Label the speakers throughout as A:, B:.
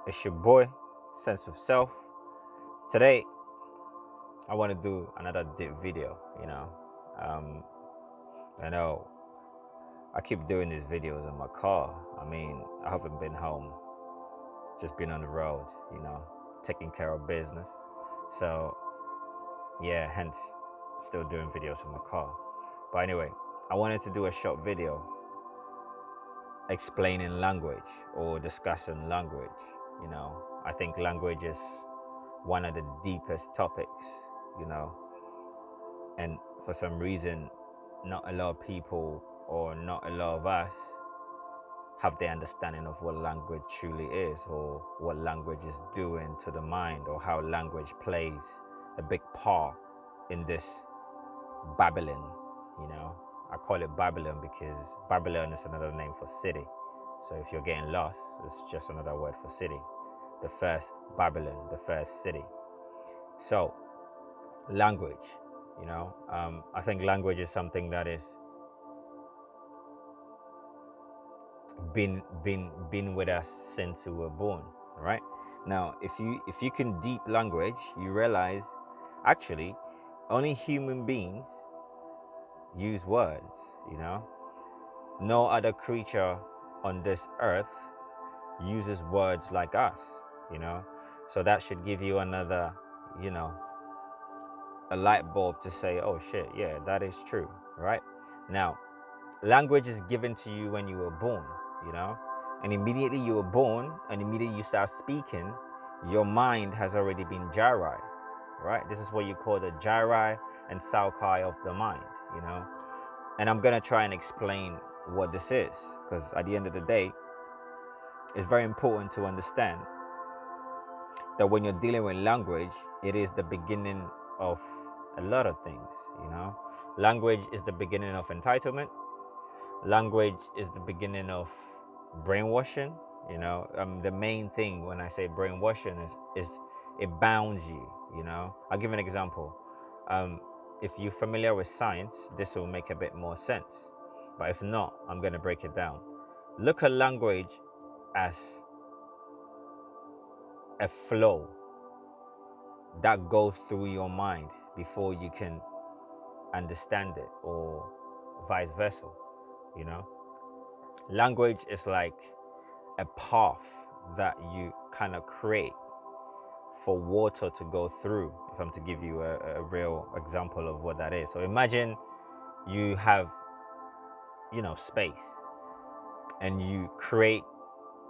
A: It's your boy, Sense of Self. Today, I want to do another deep video. Um, I know I keep doing these videos in my car. I mean, I haven't been home, just been on the road. Taking care of business. So, yeah, hence still doing videos in my car. But anyway, I wanted to do a short video explaining language or discussing language. I think language is one of the deepest topics, you know, and for some reason, not a lot of people or not a lot of us have the understanding of what language truly is or what language is doing to the mind or how language plays a big part in this Babylon. I call it Babylon because Babylon is another name for city. So if you're getting lost, it's just another word for city. The first Babylon, the first city. So language, I think language is something that is been with us since we were born. Right now, if you can deep language, you realize actually only human beings use words. No other creature on this earth uses words like us. So that should give you another, you know a light bulb to say, oh shit, yeah, that is true. Right now, language is given to you when you were born, you know, and immediately you were born and immediately you start speaking, your mind has already been gyri, right? This is what you call the gyri and salkai of the mind. And I'm gonna try and explain what this is, because at the end of the day, it's very important to understand that when you're dealing with language, it is the beginning of a lot of things. Language is the beginning of entitlement. Language is the beginning of brainwashing. The main thing when I say brainwashing is it bounds you. I'll give an example. um, if you're familiar with science, this will make a bit more sense, but if not, I'm going to break it down. Look at language as a flow that goes through your mind before you can understand it, or vice versa. you know Language is like a path that you kind of create for water to go through. If I'm to give you a real example of what that is, so imagine you have, space, and you create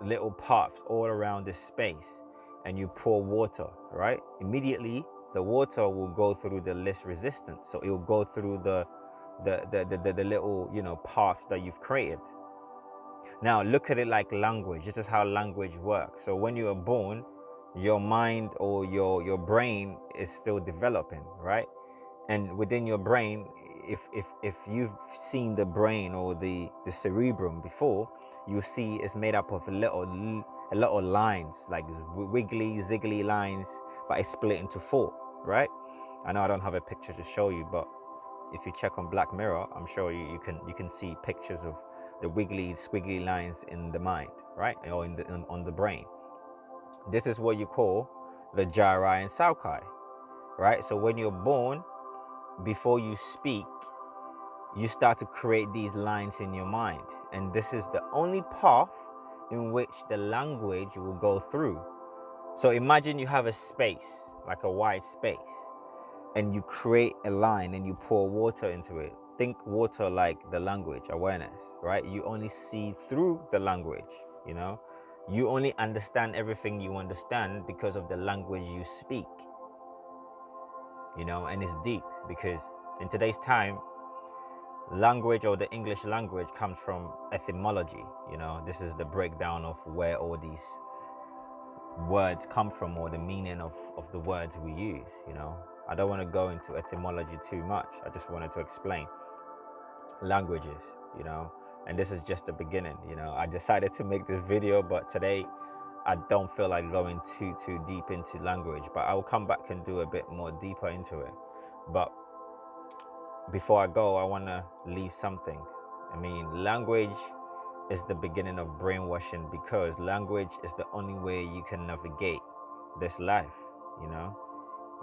A: little paths all around this space, and you pour water, right? Immediately, the water will go through the least resistance, so it will go through the little, path that you've created. Now look at it like language. This is how language works. So when you are born, your mind or your brain is still developing, right? And within your brain, if you've seen the brain or the cerebrum before, you see it's made up of a lot of lines, like wiggly ziggly lines, but it's split into four, right? I know I don't have a picture to show you, but if you check on Black Mirror, I'm sure you can see pictures of the wiggly squiggly lines in the mind, right? Or on the brain. This is what you call the gyri and salkai, right? So when you're born, before you speak, you start to create these lines in your mind, and this is the only path in which the language will go through. So imagine you have a space, like a wide space, and you create a line and you pour water into it. Think water like the language awareness, right? You only see through the language. you know you only understand everything you understand because of the language you speak. And it's deep because in today's time, language, or the English language, comes from etymology. This is the breakdown of where all these words come from, or the meaning of the words we use. I don't want to go into etymology too much. I just wanted to explain languages. And this is just the beginning. I decided to make this video, but today I don't feel like going too deep into language, but I will come back and do a bit more deeper into it. But before I go, I want to leave something. I mean, language is the beginning of brainwashing, because language is the only way you can navigate this life. You know,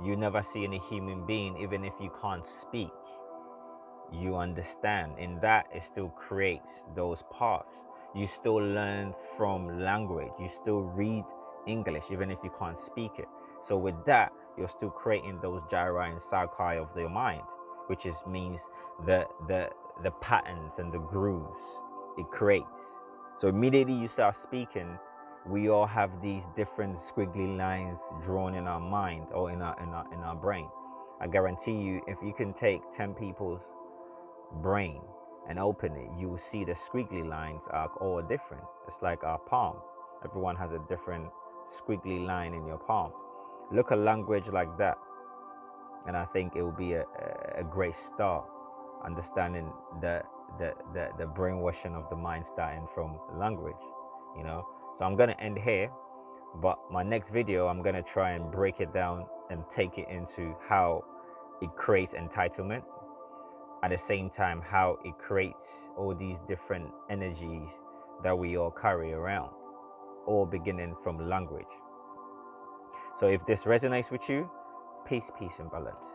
A: you never see any human being, even if you can't speak, you understand. In that, it still creates those paths. You still learn from language, you still read English even if you can't speak it. So with that, you're still creating those gyri and sarkai of your mind, which is means the patterns and the grooves it creates. So immediately you start speaking, we all have these different squiggly lines drawn in our mind or in our brain. I guarantee you, if you can take 10 people's brain and open it, you will see the squiggly lines are all different. It's like our palm. Everyone has a different squiggly line in your palm. Look at language like that, and I think it will be a great start understanding the brainwashing of the mind starting from language, you know. So I'm gonna end here, but my next video I'm gonna try and break it down and take it into how it creates entitlement, at the same time how it creates all these different energies that we all carry around, all beginning from language. So if this resonates with you, peace and balance.